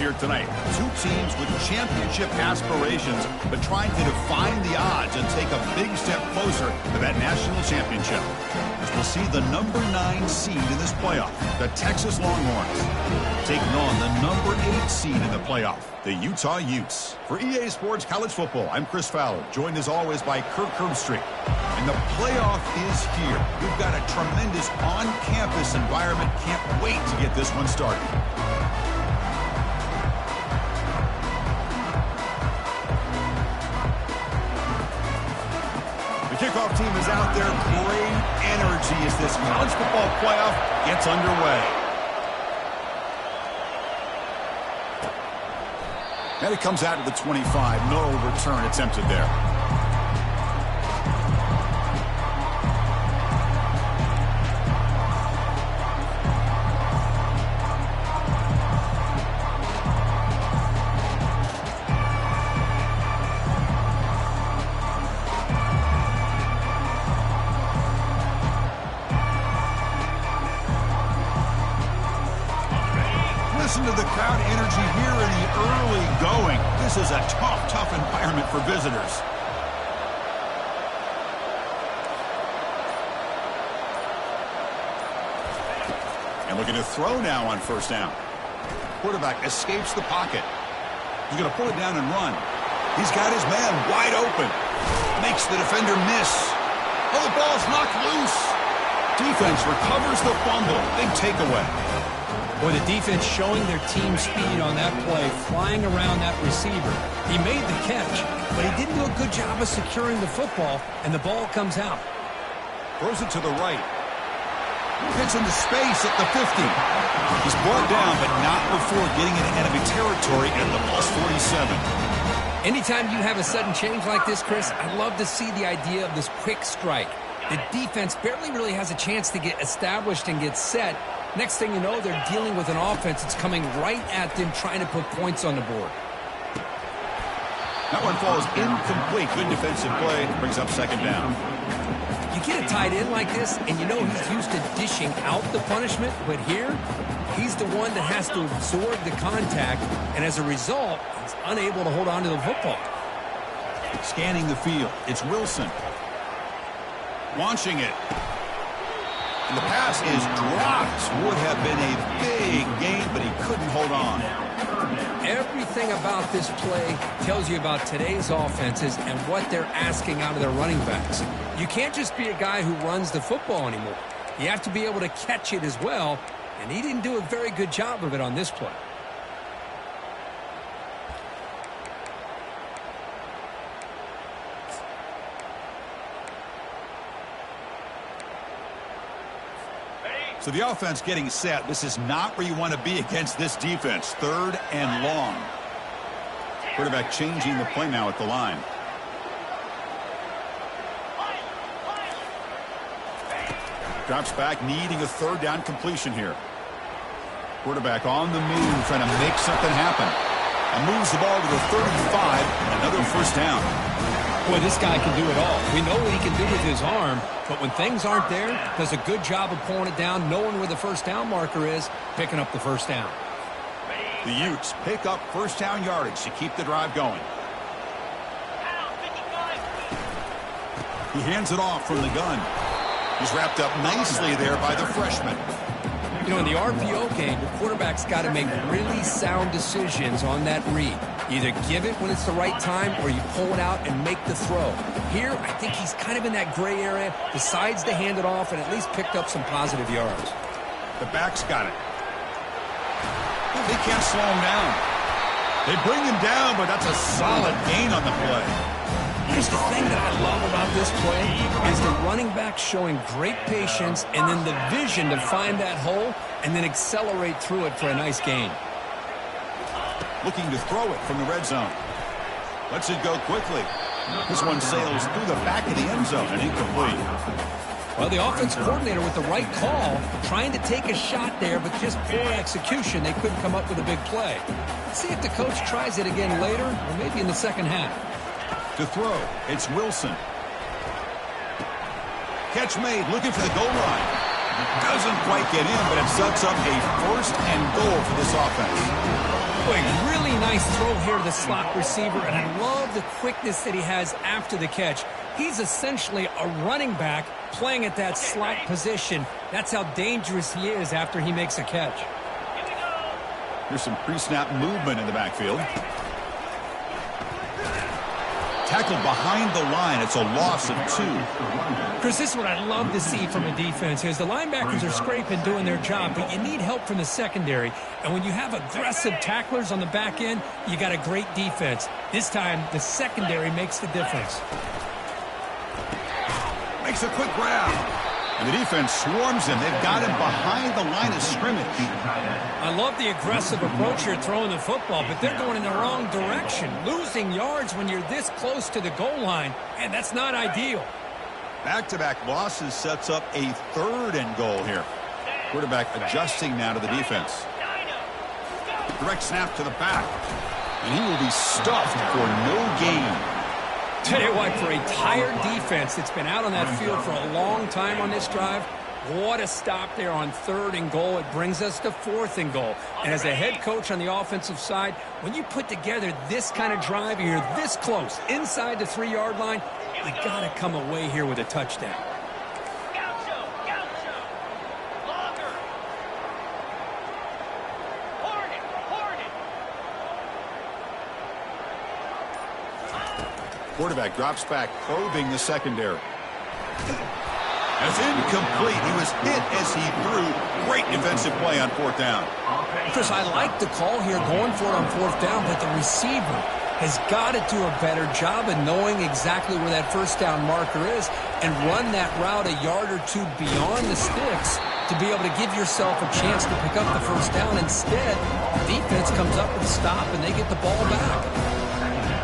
here tonight. Two teams with championship aspirations, but trying to define the odds and take a big step closer to that national championship. As we'll see the number 9 seed in this playoff, the Texas Longhorns, taking on the number 8 seed in the playoff, the Utah Utes. For EA Sports College Football, I'm Chris Fowler, joined as always by Kirk Herbstreit. And the playoff is here. We've got a tremendous on-campus environment. Can't wait to get this one started. The kickoff team is out there. Great energy as this college football playoff gets underway. And it comes out to the 25. No return attempted there. Listen to the crowd energy here in the early going. This is a tough environment for visitors. And looking to throw now on first down. Quarterback escapes the pocket. He's going to pull it down and run. He's got his man wide open. Makes the defender miss. Oh, the ball's knocked loose. Defense recovers the fumble. Big takeaway. Boy, the defense showing their team speed on that play, flying around that receiver. He made the catch, but he didn't do a good job of securing the football, and the ball comes out. Throws it to the right. Gets into space at the 50. He's brought down, but not before getting into enemy territory at the +47. Anytime you have a sudden change like this, Chris, I love to see the idea of this quick strike. The defense barely really has a chance to get established and get set. Next thing you know, they're dealing with an offense that's coming right at them, trying to put points on the board. That one falls incomplete. Good defensive play. Brings up second down. You get a tight end like this, and you know he's used to dishing out the punishment, but here, he's the one that has to absorb the contact, and as a result, he's unable to hold on to the football. Scanning the field, it's Wilson. Launching it. And the pass is dropped. Would have been a big gain, but he couldn't hold on. Everything about this play tells you about today's offenses and what they're asking out of their running backs. You can't just be a guy who runs the football anymore. You have to be able to catch it as well, and he didn't do a very good job of it on this play. So the offense getting set. This is not where you want to be against this defense. 3rd and long. Quarterback changing the play now at the line. Drops back, needing a 3rd down completion here. Quarterback on the move, trying to make something happen. And moves the ball to the 35, and another first down. Boy, this guy can do it all. We know what he can do with his arm, but when things aren't there, does a good job of pulling it down, knowing where the first down marker is, picking up the first down. The Utes pick up first down yardage to keep the drive going. He hands it off from the gun. He's wrapped up nicely there by the freshman. You know, in the RPO game, the quarterback's got to make really sound decisions on that read. Either give it when it's the right time or you pull it out and make the throw. Here, I think he's kind of in that gray area, decides to hand it off and at least picked up some positive yards. The back's got it. They can't slow him down. They bring him down, but that's a solid gain on the play. Here's the thing that I love about this play is the running back showing great patience and then the vision to find that hole and then accelerate through it for a nice gain. Looking to throw it from the red zone. Lets it go quickly. This one sails through the back of the end zone and incomplete. Well, the offense coordinator with the right call, trying to take a shot there, but just poor execution. They couldn't come up with a big play. Let's see if the coach tries it again later or maybe in the second half. To throw, it's Wilson. Catch made, looking for the goal line. Doesn't quite get in, but it sets up a 1st and goal for this offense. Boy, nice throw here to the slot receiver, and I love the quickness that he has after the catch. He's essentially a running back playing at that slot position. That's how dangerous he is after he makes a catch. Here's some pre-snap movement in the backfield. Tackled behind the line. It's a loss of 2. Chris, this is what I love to see from a defense is the linebackers are scraping, doing their job, but you need help from the secondary. And when you have aggressive tacklers on the back end, you got a great defense. This time, the secondary makes the difference. Makes a quick grab. And the defense swarms him. They've got him behind the line of scrimmage. I love the aggressive approach here throwing the football, but they're going in the wrong direction. Losing yards when you're this close to the goal line, and that's not ideal. Back-to-back losses sets up a 3rd and goal here. Quarterback adjusting now to the defense. Direct snap to the back. And he will be stuffed for no gain. Tell you what, for a tired defense that's been out on that field for a long time on this drive, what a stop there on 3rd and goal. It brings us to 4th and goal. And as a head coach on the offensive side, when you put together this kind of drive, you're this close, inside the 3-yard line, you got to come away here with a touchdown. Quarterback drops back, probing the secondary. That's incomplete. He was hit as he threw. Great defensive play on 4th down. Chris, I like the call here going for it on 4th down, but the receiver has got to do a better job of knowing exactly where that 1st down marker is and run that route a yard or 2 beyond the sticks to be able to give yourself a chance to pick up the 1st down. Instead, the defense comes up with a stop and they get the ball back.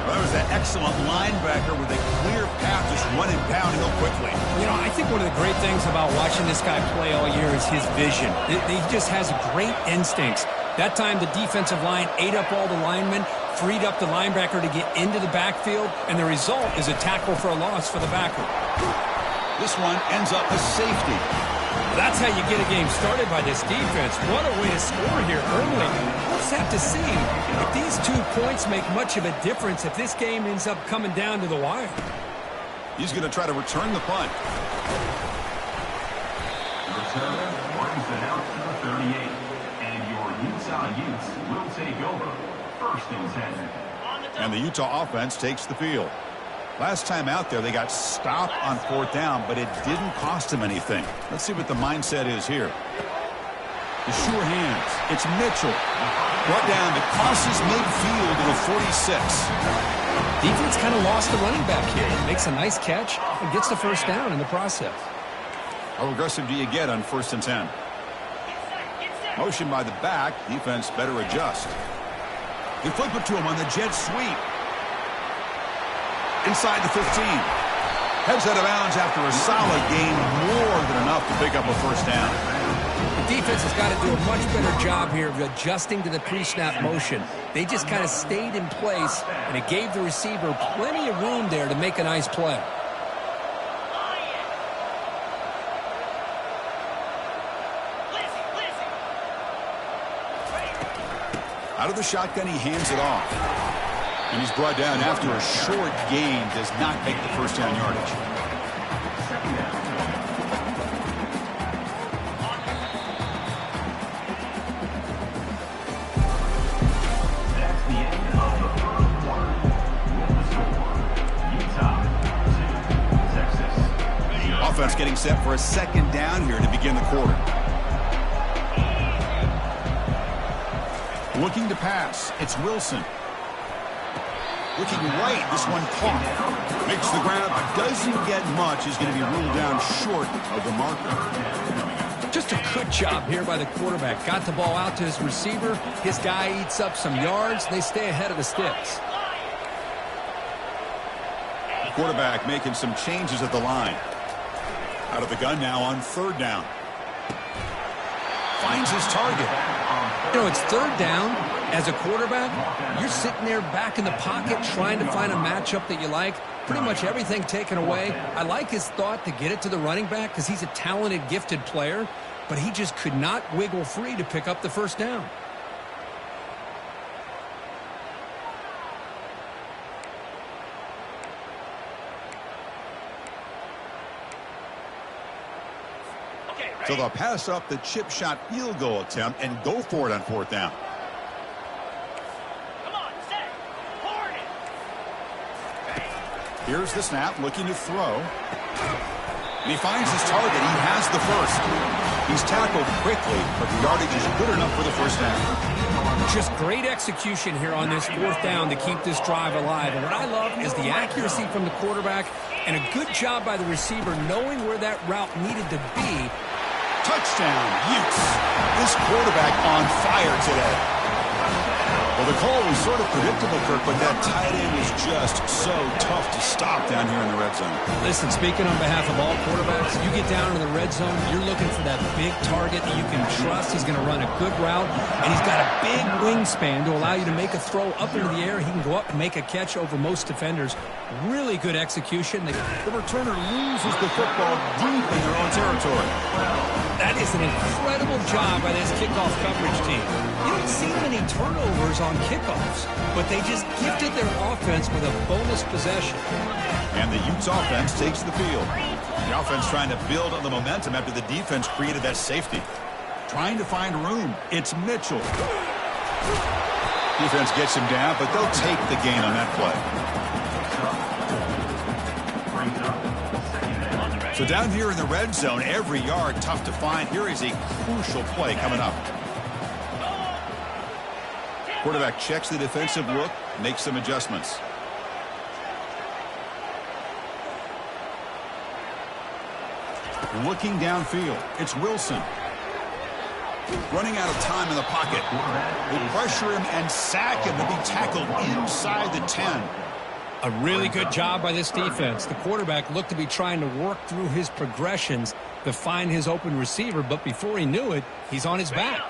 That was an excellent linebacker with a clear path, just running downhill quickly. You know, I think one of the great things about watching this guy play all year is his vision. He just has great instincts. That time, the defensive line ate up all the linemen, freed up the linebacker to get into the backfield, and the result is a tackle for a loss for the backer. This one ends up a safety. That's how you get a game started by this defense. What a way to score here early. We'll just have to see if these 2 points make much of a difference if this game ends up coming down to the wire. He's going to try to return the punt. Return brings it out to the 38. And your Utah Utes will take over 1st and 10. And the Utah offense takes the field. Last time out there, they got stopped on 4th down, but it didn't cost them anything. Let's see what the mindset is here. The sure hands. It's Mitchell. Brought down to crosses midfield in a 46. Defense kind of lost the running back here. Makes a nice catch and gets the 1st down in the process. How aggressive do you get on 1st and 10? Motion by the back. Defense better adjust. They flip it to him on the jet sweep. Inside the 15. Heads out of bounds after a solid gain, more than enough to pick up a 1st down. The defense has got to do a much better job here of adjusting to the pre-snap motion. They just kind of stayed in place, and it gave the receiver plenty of room there to make a nice play. Out of the shotgun, he hands it off. And he's brought down after a short gain, does not make the 1st down yardage. That's the end of the 1st quarter. With the score, Utah 2, Texas. Offense getting set for a 2nd down here to begin the quarter. Looking to pass, it's Wilson. Looking right, this one caught. Makes the grab, doesn't get much. He's going to be ruled down short of the marker. Just a good job here by the quarterback. Got the ball out to his receiver. His guy eats up some yards. They stay ahead of the sticks. Quarterback making some changes at the line. Out of the gun now on 3rd down. Finds his target. You know, it's 3rd down. As a quarterback, you're sitting there back in the pocket trying to find a matchup that you like. Pretty much everything taken away. I like his thought to get it to the running back because he's a talented, gifted player, but he just could not wiggle free to pick up the 1st down. So they'll pass up the chip shot field goal attempt and go for it on 4th down. Here's the snap, looking to throw. And he finds his target. He has the first. He's tackled quickly, but the yardage is good enough for the first down. Just great execution here on this 4th down to keep this drive alive. And what I love is the accuracy from the quarterback and a good job by the receiver knowing where that route needed to be. Touchdown, Utes. This quarterback on fire today. Well, the call was sort of predictable, Kirk, but that tight end was just so tough to stop down here in the red zone. Listen, speaking on behalf of all quarterbacks, you get down in the red zone, you're looking for that big target that you can trust. He's going to run a good route, and he's got a big wingspan to allow you to make a throw up into the air. He can go up and make a catch over most defenders. Really good execution. The returner loses the football deep in their own territory. That is an incredible job by this kickoff coverage team. You don't see many turnovers on kickoffs, but they just gifted their offense with a bonus possession. And the Utes offense takes the field. The offense trying to build on the momentum after the defense created that safety. Trying to find room. It's Mitchell. Defense gets him down, but they'll take the gain on that play. So down here in the red zone, every yard tough to find. Here is a crucial play coming up. Quarterback checks the defensive look, makes some adjustments. Looking downfield, it's Wilson. Running out of time in the pocket. They pressure him and sack him to be tackled inside the 10. A really good job by this defense. The quarterback looked to be trying to work through his progressions to find his open receiver, but before he knew it, he's on his back.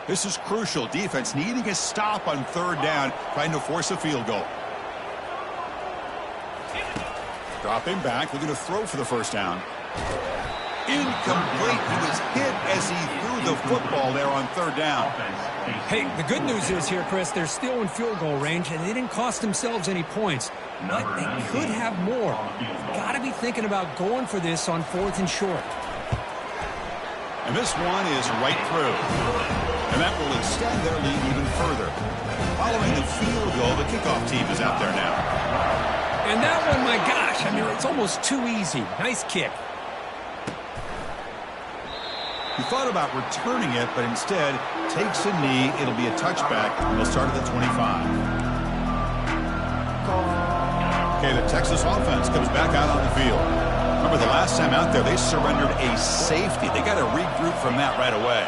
This is crucial. Defense needing a stop on 3rd down, trying to force a field goal. Dropping back, looking to throw for the first down. Incomplete. He was hit as he threw the football there on 3rd down. Hey, the good news is here, Chris, they're still in field goal range, and they didn't cost themselves any points. But they could have more. Got to be thinking about going for this on 4th and short. And this one is right through. And that will extend their lead even further. Following the field goal, the kickoff team is out there now. And that one, my gosh, I mean, it's almost too easy. Nice kick. He thought about returning it, but instead takes a knee. It'll be a touchback. They'll start at the 25. Okay, the Texas offense comes back out on the field. Remember, the last time out there, they surrendered a safety. They got to regroup from that right away.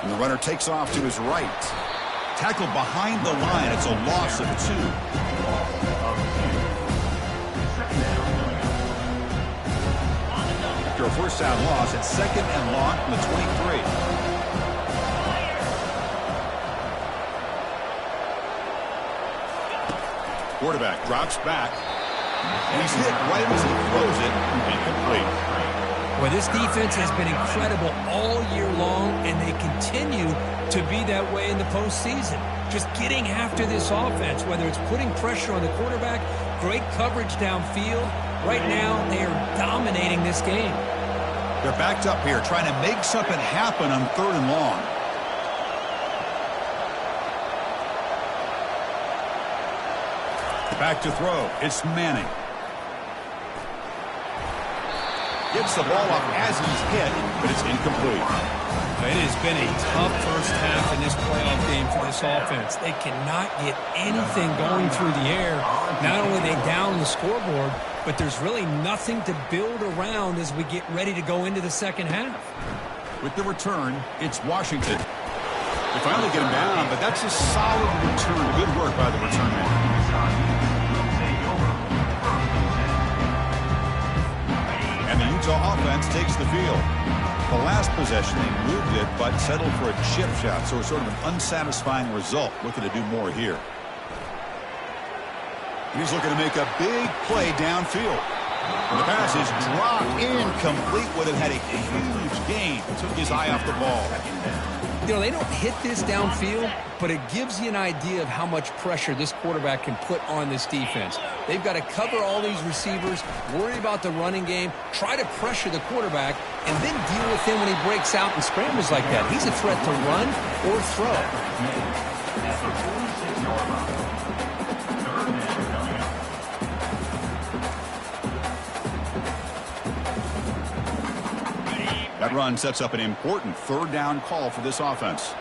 And the runner takes off to his right. Tackled behind the line. It's a loss of 2. After a first down loss, it's 2nd and long from the 23. Quarterback drops back, and he's hit right as he throws it, incomplete. Well, this defense has been incredible all year long, and they continue to be that way in the postseason. Just getting after this offense, whether it's putting pressure on the quarterback, great coverage downfield. Right now, they are dominating this game. They're backed up here, trying to make something happen on 3rd and long. Back to throw. It's Manning. Gets the ball up as he's hit, but it's incomplete. It has been a tough first half in this playoff game for this offense. They cannot get anything going through the air. Not only are they down the scoreboard, but there's really nothing to build around as we get ready to go into the second half. With the return, it's Washington. They finally get him down, but that's a solid return. Good work by the return man. And the Utah offense takes the field. The last possession, they moved it, but settled for a chip shot, so it's sort of an unsatisfying result. Looking to do more here. He's looking to make a big play downfield. And the pass is dropped incomplete. Would have had a huge gain. Took his eye off the ball. You know, they don't hit this downfield, but it gives you an idea of how much pressure this quarterback can put on this defense. They've got to cover all these receivers, worry about the running game, try to pressure the quarterback, and then deal with him when he breaks out and scrambles like that. He's a threat to run or throw. At the 46-yard line. Third down coming up. That run sets up an important third down call for this offense.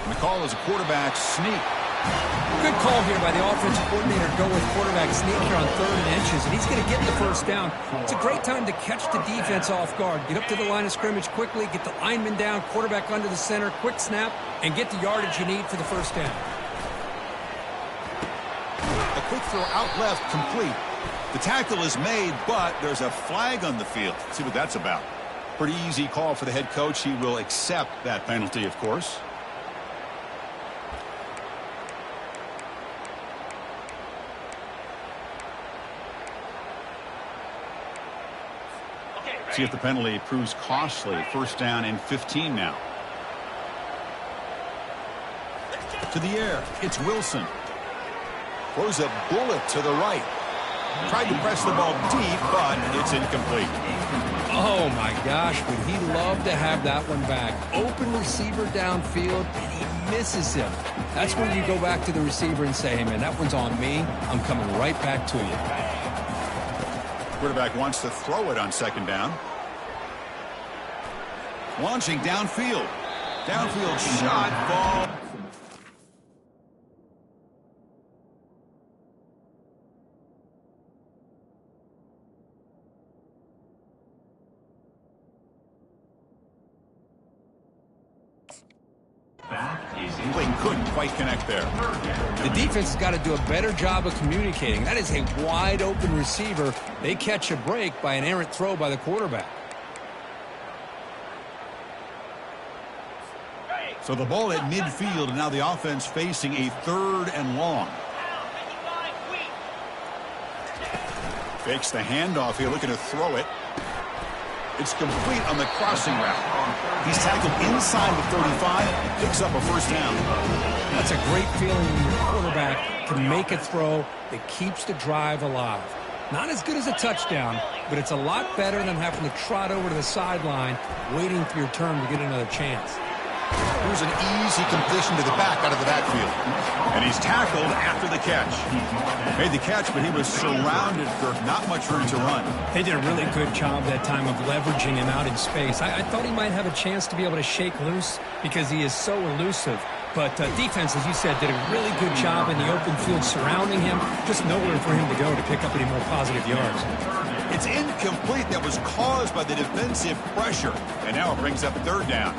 And the call is a quarterback sneak. Good call here by the offensive coordinator to go with quarterback sneak here on 3rd and inches, and he's going to get the first down. It's a great time to catch the defense off guard. Get up to the line of scrimmage quickly, get the lineman down, quarterback under the center, quick snap, and get the yardage you need for the first down. A quick throw out left, complete. The tackle is made, but there's a flag on the field. Let's see what that's about. Pretty easy call for the head coach. He will accept that penalty, of course. See if the penalty proves costly. First down and 15 now. To the air. It's Wilson. Throws a bullet to the right. Tried to press the ball deep, but it's incomplete. Oh, my gosh, would he love to have that one back. Open receiver downfield, and he misses him. That's when you go back to the receiver and say, hey, man, that one's on me. I'm coming right back to you. Quarterback wants to throw it on second down. Launching downfield. Downfield shot, ball. They couldn't quite connect there. The defense has got to do a better job of communicating. That is a wide open receiver. They catch a break by an errant throw by the quarterback. So the ball at midfield, and now the offense facing a 3rd and long. Fakes the handoff here, looking to throw it. It's complete on the crossing route. He's tackled inside the 35, picks up a first down. That's a great feeling when your quarterback can make a throw that keeps the drive alive. Not as good as a touchdown, but it's a lot better than having to trot over to the sideline, waiting for your turn to get another chance. Here's an easy completion to the back out of the backfield. And he's tackled after the catch. Made the catch, but he was surrounded for not much room to run. They did a really good job that time of leveraging him out in space. I thought he might have a chance to be able to shake loose because he is so elusive. But defense, as you said, did a really good job in the open field surrounding him. Just nowhere for him to go to pick up any more positive yards. It's incomplete. That was caused by the defensive pressure. And now it brings up 3rd down.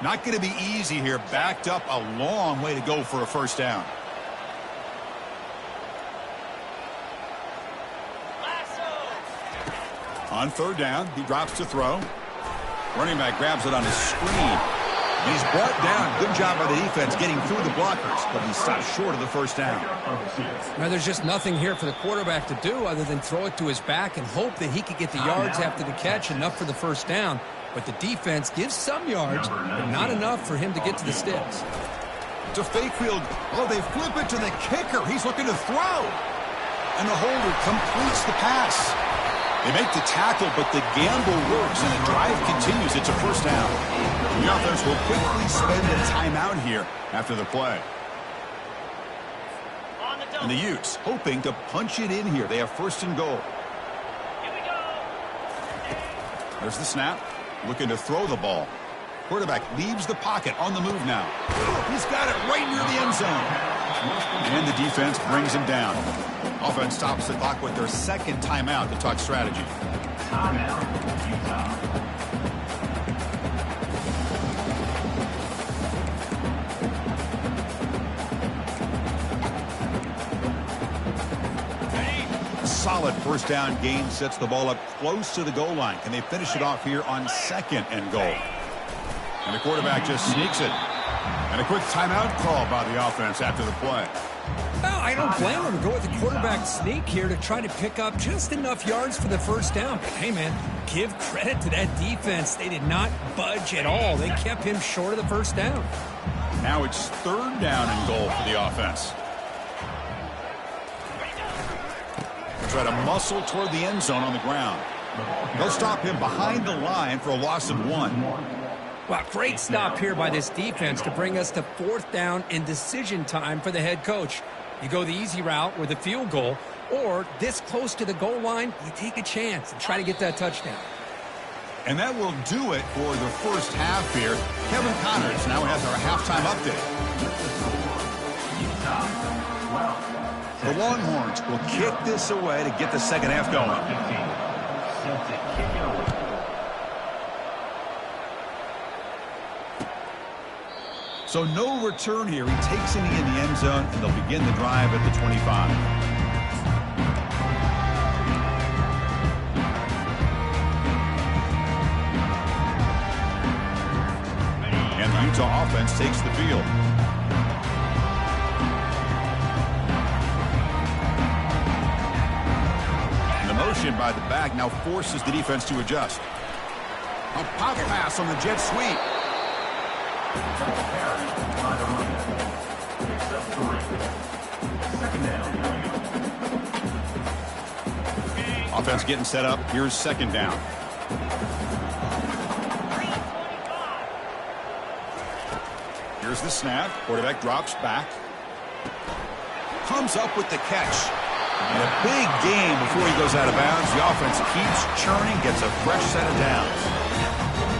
Not going to be easy here. Backed up a long way to go for a first down. On 3rd down, he drops to throw. Running back grabs it on his screen. And he's brought down. Good job by the defense getting through the blockers, but he stopped short of the first down. Now, there's just nothing here for the quarterback to do other than throw it to his back and hope that he could get the yards after the catch, enough for the first down. But the defense gives some yards, but not enough for him to get to the sticks. To fake field. Oh, they flip it to the kicker. He's looking to throw. And the holder completes the pass. They make the tackle, but the gamble works, and the drive continues. It's a first down. The offense will quickly spend a timeout here after the play. And the Utes hoping to punch it in here. They have 1st and goal. There's the snap. Looking to throw the ball. Quarterback leaves the pocket, on the move now. He's got it right near the end zone. And the defense brings him down. Offense stops the clock with their 2nd timeout to talk strategy. Timeout, Utah. Solid first down gain, sets the ball up close to the goal line. Can they finish it off here on 2nd and goal? And the quarterback just sneaks it. And a quick timeout call by the offense after the play. Well, I don't blame him. Go with the quarterback sneak here to try to pick up just enough yards for the first down. But hey, man, give credit to that defense. They did not budge at all. They kept him short of the first down. Now it's 3rd down and goal for the offense. Try to muscle toward the end zone on the ground. They'll stop him behind the line for a loss of 1. Well, great stop here by this defense to bring us to 4th down and decision time for the head coach. You go the easy route with a field goal, or this close to the goal line, you take a chance and try to get that touchdown. And that will do it for the first half here. Kevin Connors now has our halftime update. The Longhorns will kick this away to get the second half going. So no return here. He takes it in the end zone, and they'll begin the drive at the 25. And the Utah offense takes the field. And the motion by the back now forces the defense to adjust. A pop pass on the jet sweep. Offense getting set up. Here's 2nd down. Here's the snap. Quarterback drops back. Comes up with the catch. And a big game before he goes out of bounds. The offense keeps churning, gets a fresh set of downs.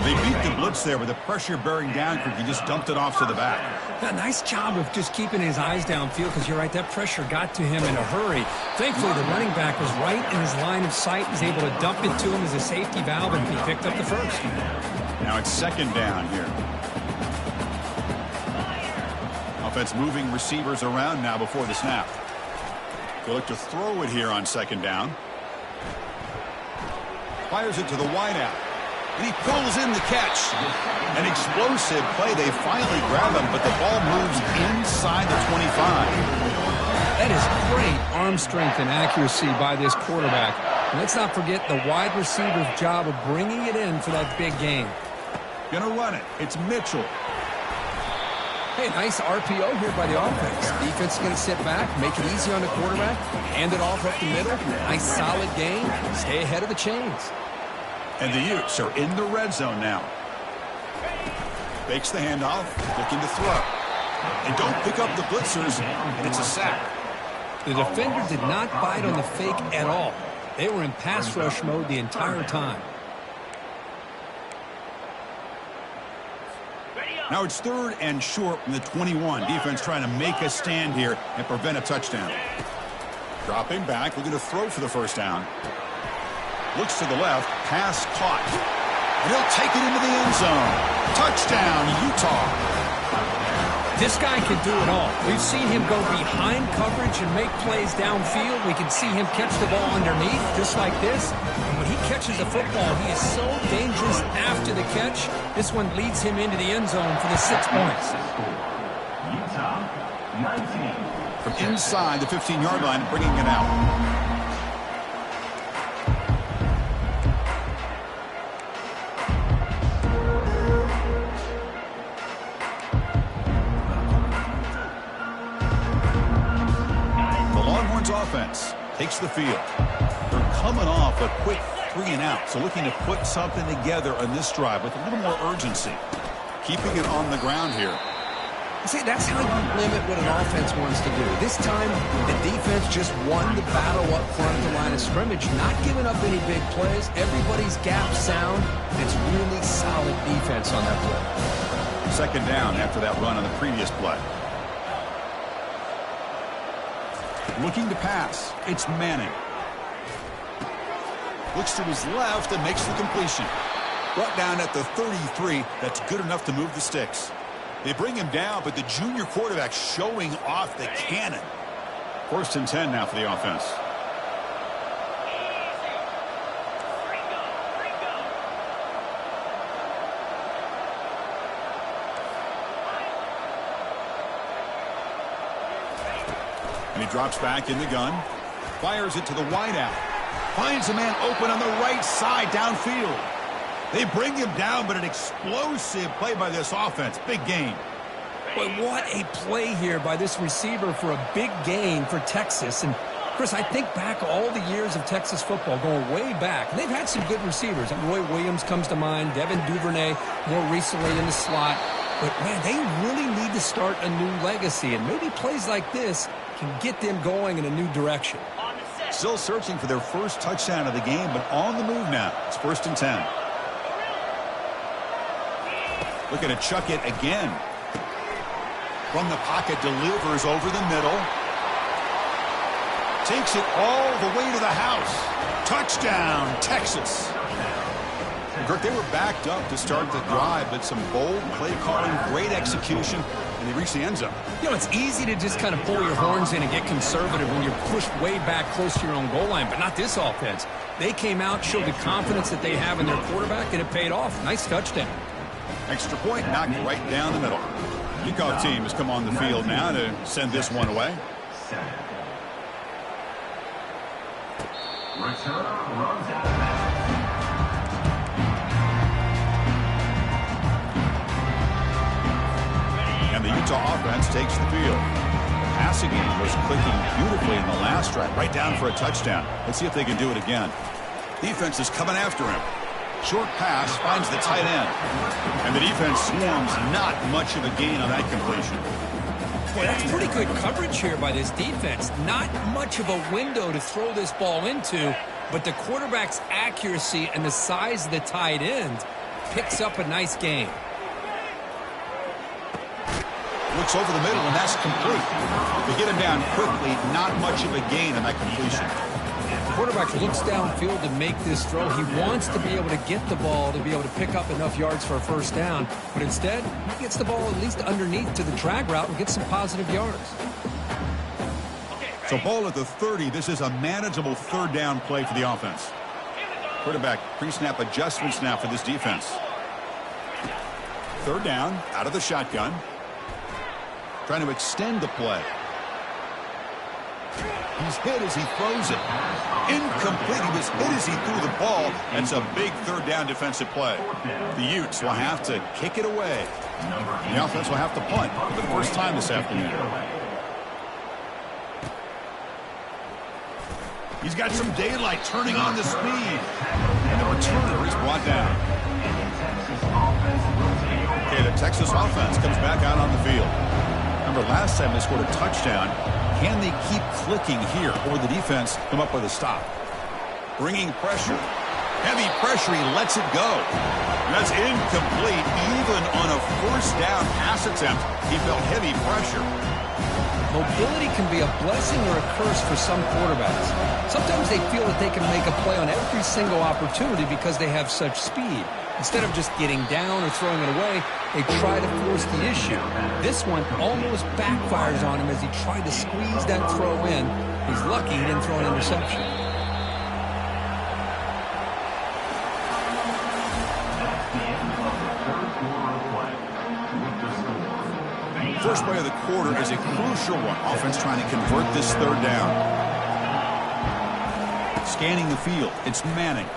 They beat the blitz there with the pressure bearing down because he just dumped it off to the back. Yeah, nice job of just keeping his eyes downfield because you're right, that pressure got to him in a hurry. Thankfully, the running back was right in his line of sight. He's able to dump it to him as a safety valve, and he picked up the first. Now it's 2nd down here. Offense moving receivers around now before the snap. They'll look to throw it here on 2nd down. Fires it to the wideout. And he pulls in the catch. An explosive play. They finally grab him, but the ball moves inside the 25. That is great arm strength and accuracy by this quarterback. And let's not forget the wide receiver's job of bringing it in for that big game. Gonna run it. It's Mitchell. Hey, nice RPO here by the offense. Defense is going to sit back, make it easy on the quarterback, hand it off up the middle. Nice solid game. Stay ahead of the chains. And the Utes are in the red zone now. Fakes the handoff, looking to throw. They don't pick up the blitzers, and it's a sack. The defender did not bite on the fake at all. They were in pass rush mode the entire time. Now it's 3rd and short from the 21. Defense trying to make a stand here and prevent a touchdown. Dropping back, looking to throw for the first down. Looks to the left, pass caught. And he'll take it into the end zone. Touchdown, Utah. This guy can do it all. We've seen him go behind coverage and make plays downfield. We can see him catch the ball underneath, just like this. And when he catches the football, he is so dangerous after the catch. This one leads him into the end zone for the 6 points. Utah, 19. From inside the 15-yard line, bringing it out. Offense takes the field. They're coming off a quick 3-and-out, so looking to put something together on this drive with a little more urgency. Keeping it on the ground here. See, that's how you limit what an offense wants to do. This time, the defense just won the battle up front of the line of scrimmage, not giving up any big plays. Everybody's gap sound. It's really solid defense on that play. 2nd down after that run on the previous play. Looking to pass. It's Manning. Looks to his left and makes the completion. Brought down at the 33. That's good enough to move the sticks. They bring him down, but the junior quarterback showing off the cannon. 1st and 10 now for the offense. And he drops back in the gun. Fires it to the wideout. Finds a man open on the right side downfield. They bring him down, but an explosive play by this offense. Big gain. But what a play here by this receiver for a big gain for Texas. And Chris, I think back all the years of Texas football, going way back. They've had some good receivers. Roy Williams comes to mind, Devin Duvernay more recently in the slot. But, man, they really need to start a new legacy. And maybe plays like this can get them going in a new direction. Still searching for their first touchdown of the game, but on the move now. It's 1st and 10. Looking to chuck it again. From the pocket, delivers over the middle. Takes it all the way to the house. Touchdown, Texas. Kirk, they were backed up to start the drive, but some bold play calling, great execution, and they reached the end zone. You know, it's easy to just kind of pull your horns in and get conservative when you're pushed way back close to your own goal line, but not this offense. They came out, showed the confidence that they have in their quarterback, and it paid off. Nice touchdown. Extra point knocked right down the middle. Kickoff team has come on the field now to send this one away. And the Utah offense takes the field. The passing game was clicking beautifully in the last drive, right down for a touchdown. Let's see if they can do it again. Defense is coming after him. Short pass finds the tight end. And the defense swarms, not much of a gain on that completion. Boy, that's pretty good coverage here by this defense. Not much of a window to throw this ball into, but the quarterback's accuracy and the size of the tight end picks up a nice gain. Looks over the middle, and that's complete. They get him down quickly, not much of a gain on that completion. The quarterback looks downfield to make this throw. He wants to be able to get the ball to be able to pick up enough yards for a first down, but instead, he gets the ball at least underneath to the drag route and gets some positive yards. So ball at the 30. This is a manageable third down play for the offense. Quarterback pre-snap adjustment snap for this defense. Third down, out of the shotgun. Trying to extend the play. He's hit as he throws it. Incomplete. He was hit as he threw the ball. That's a big third down defensive play. The Utes will have to kick it away. The offense will have to punt for the first time this afternoon. He's got some daylight turning on the speed. And the returner is brought down. Okay, the Texas offense comes back out on the field. Remember, last time they scored a touchdown. Can they keep clicking here, or will the defense come up with a stop? Bringing pressure. Heavy pressure. He lets it go. And that's incomplete. Even on a first down pass attempt, he felt heavy pressure. Mobility can be a blessing or a curse for some quarterbacks. Sometimes they feel that they can make a play on every single opportunity because they have such speed. Instead of just getting down or throwing it away, they try to force the issue. This one almost backfires on him as he tried to squeeze that throw in. He's lucky he didn't throw an interception. First play of the quarter is a crucial one. Offense trying to convert this third down. Scanning the field. It's Manning.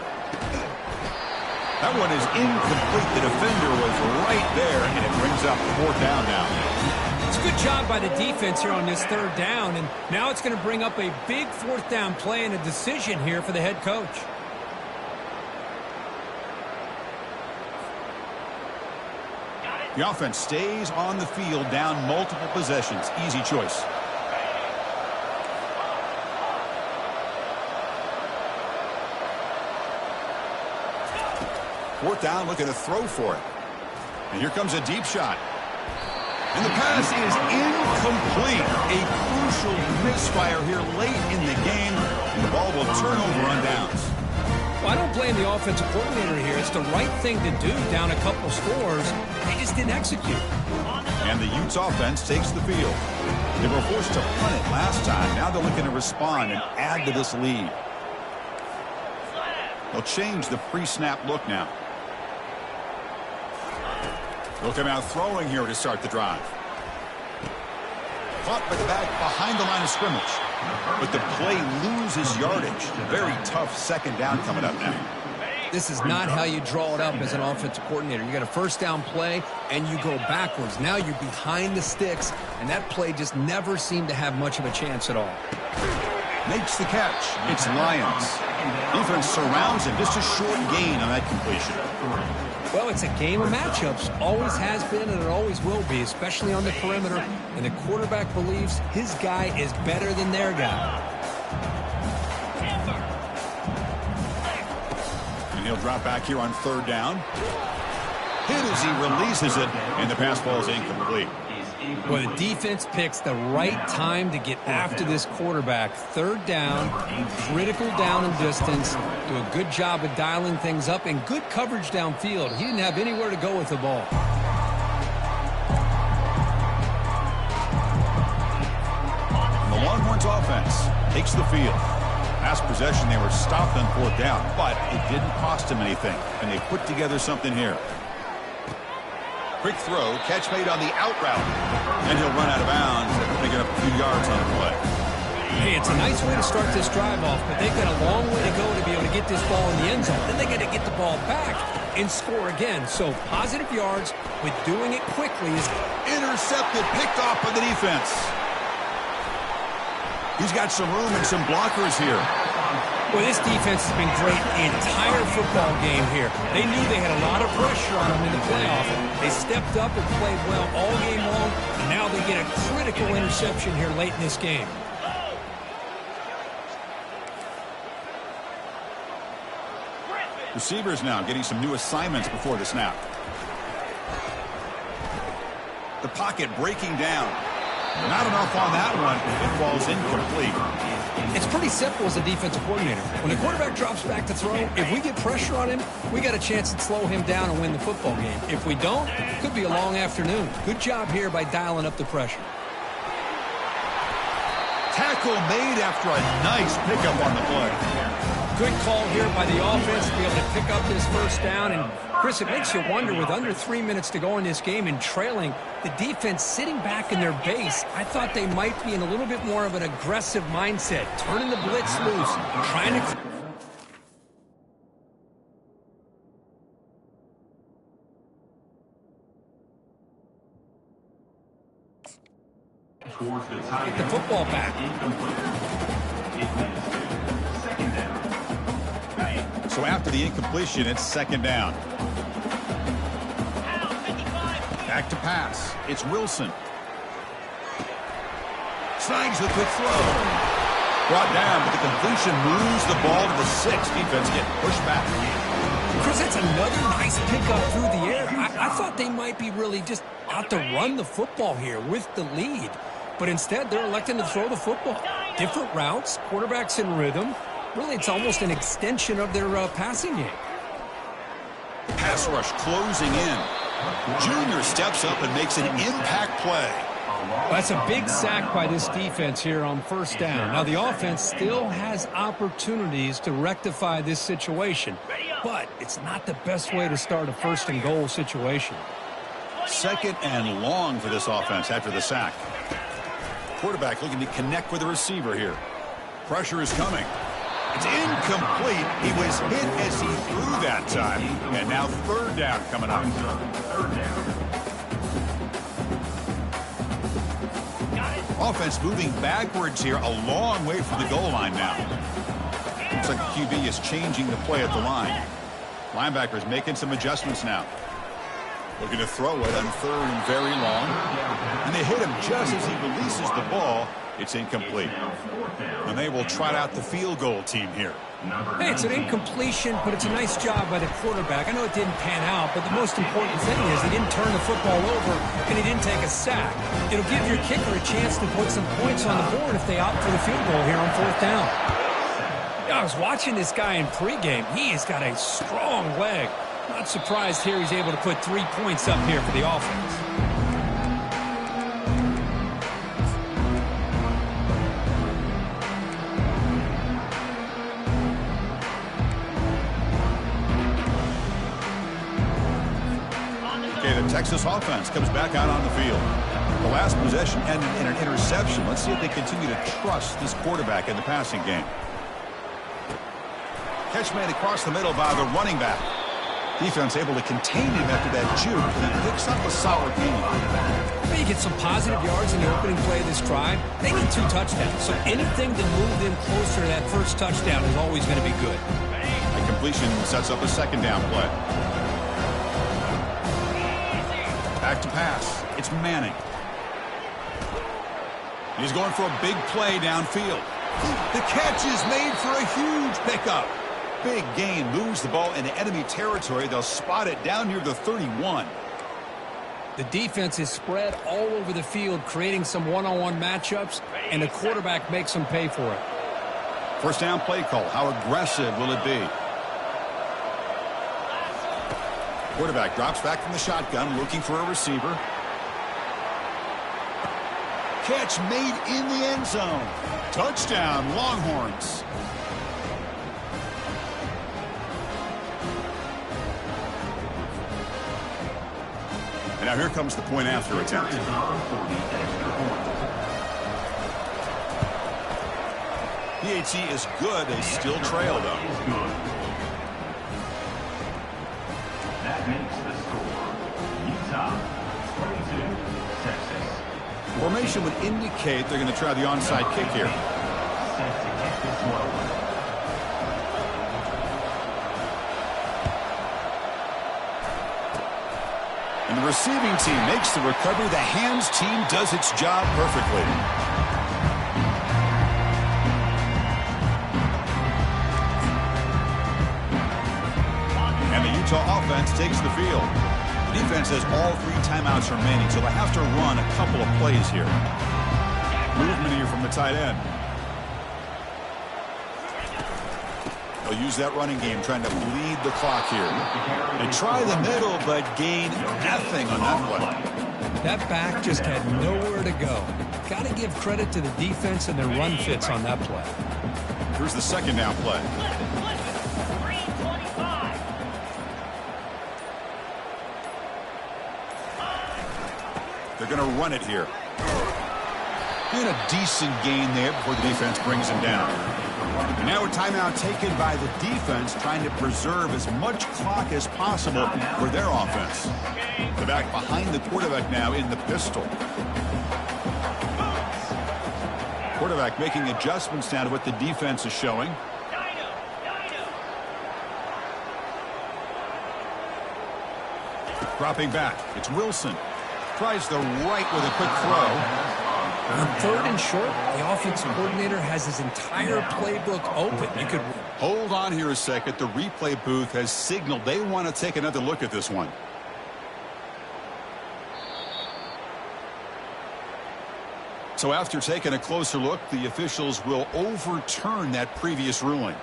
That one is incomplete. The defender was right there, and it brings up fourth down now. It's a good job by the defense here on this third down, and now it's going to bring up a big fourth down play and a decision here for the head coach. The offense stays on the field, down multiple possessions. Easy choice. Fourth down, looking to throw for it. And here comes a deep shot. And the pass is incomplete. A crucial misfire here late in the game. And the ball will turn over on downs. Well, I don't blame the offensive coordinator here. It's the right thing to do down a couple scores. They just didn't execute. And the Utes offense takes the field. They were forced to punt it last time. Now they're looking to respond and add to this lead. They'll change the pre-snap look now. They'll come out throwing here to start the drive. Caught by the back behind the line of scrimmage. But the play loses yardage. Very tough second down coming up now. This is not how you draw it up as an offensive coordinator. You got a first down play, and you go backwards. Now you're behind the sticks, and that play just never seemed to have much of a chance at all. Makes the catch. It's Lions. Defense surrounds him. Just a short gain on that completion. Well, it's a game of matchups. Always has been, and it always will be, especially on the perimeter. And the quarterback believes his guy is better than their guy. He'll drop back here on third down. Hit as he releases it, and the pass ball is incomplete. Well, the defense picks the right time to get after this quarterback. Third down, critical down and distance. Do a good job of dialing things up, and good coverage downfield. He didn't have anywhere to go with the ball. The Longhorns offense takes the field. Last possession, they were stopped on fourth down, but it didn't cost them anything, and they put together something here. Quick throw, catch made on the out route, and he'll run out of bounds after picking up a few yards on the play. Hey, it's a nice way to start this drive off, but they've got a long way to go to be able to get this ball in the end zone. Then they got to get the ball back and score again. So positive yards with doing it quickly is Intercepted, picked off by the defense. He's got some room and some blockers here. Well, this defense has been great the entire football game here. They knew they had a lot of pressure on them in the playoff. They stepped up and played well all game long, and now they get a critical interception here late in this game. Receivers now getting some new assignments before the snap. The pocket breaking down. Not enough on that one. It falls incomplete. It's pretty simple as a defensive coordinator. When the quarterback drops back to throw, if we get pressure on him, we got a chance to slow him down and win the football game. If we don't, it could be a long afternoon. Good job here by dialing up the pressure. Tackle made after a nice pickup on the play. Good call here by the offense to be able to pick up this first down. And, Chris, it makes you wonder, with under 3 minutes to go in this game and trailing, the defense sitting back in their base, I thought they might be in a little bit more of an aggressive mindset, turning the blitz loose, trying to... Get the football back. So after the incompletion, it's second down. Back to pass. It's Wilson. Snags the quick throw. Brought down, but the completion moves the ball to the 6. Defense getting pushed back. Chris, that's another nice pickup through the air. I thought they might be really just out to run the football here with the lead. But instead, they're electing to throw the football. Different routes, quarterbacks in rhythm. Really, it's almost an extension of their passing game. Pass rush closing in. Junior steps up and makes an impact play. That's a big sack by this defense here on first down. Now, the offense still has opportunities to rectify this situation, but it's not the best way to start a first and goal situation. Second and long for this offense after the sack. Quarterback looking to connect with the receiver here. Pressure is coming. It's incomplete. He was hit as he threw that time. And now third down coming up. Offense moving backwards here, a long way from the goal line now. Looks like the QB is changing the play at the line. Linebackers making some adjustments now. Looking to throw it on third and very long. And they hit him just as he releases the ball. It's incomplete. And they will trot out the field goal team here. Hey, it's an incompletion, but it's a nice job by the quarterback. I know it didn't pan out, but the most important thing is he didn't turn the football over and he didn't take a sack. It'll give your kicker a chance to put some points on the board if they opt for the field goal here on fourth down. I was watching this guy in pregame. He has got a strong leg. Not surprised here he's able to put 3 points up here for the offense. The Texas offense comes back out on the field. The last possession ended in an interception. Let's see if they continue to trust this quarterback in the passing game. Catch made across the middle by the running back. Defense able to contain him after that juke. He picks up a solid gain. They get some positive yards in the opening play of this drive. They need 2 touchdowns, so anything to move them closer to that first touchdown is always going to be good. A completion sets up a second down play. Back to pass. It's Manning. He's going for a big play downfield. The catch is made for a huge pickup. Big gain, moves the ball into enemy territory. They'll spot it down near the 31. The defense is spread all over the field, creating some one-on-one matchups, and the quarterback makes them pay for it. First down play call. How aggressive will it be? Quarterback drops back from the shotgun, looking for a receiver. Catch made in the end zone. Touchdown, Longhorns. And now here comes the point after attempt. PAT is good. They still trail, though. That makes the score. Utah 22, Texas. Formation would indicate they're going to try the onside kick here. Set to kick this one. And the receiving team makes the recovery. The hands team does its job perfectly. And the Utah offense takes the field. The defense has all 3 timeouts remaining, so they have to run a couple of plays here. Movement here from the tight end. They'll use that running game, trying to bleed the clock here. They try the middle, but gain nothing on that play. That back just had nowhere to go. Got to give credit to the defense and their run fits on that play. Here's the second down play. They're going to run it here. And a decent gain there before the defense brings him down. And now a timeout taken by the defense, trying to preserve as much clock as possible for their offense. The back behind the quarterback now in the pistol. Quarterback making adjustments now to what the defense is showing. Dropping back. It's Wilson. Tries the right with a quick throw. On 3rd and short, the offensive coordinator has his entire playbook open. You could hold on here a second. The replay booth has signaled they want to take another look at this one. So after taking a closer look, the officials will overturn that previous ruling.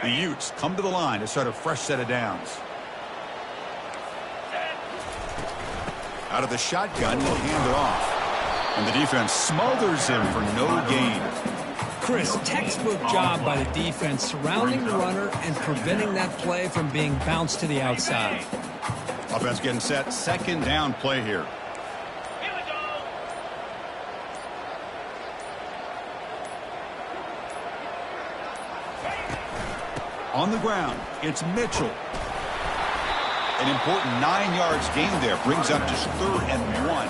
The Utes come to the line to start a fresh set of downs. Out of the shotgun, he'll hand it off. And the defense smothers him for no gain. Chris, textbook job by the defense surrounding the runner and preventing that play from being bounced to the outside. Offense getting set. Second down play here. On the ground, it's Mitchell. An important 9 yards gain there. Brings up just 3rd and 1.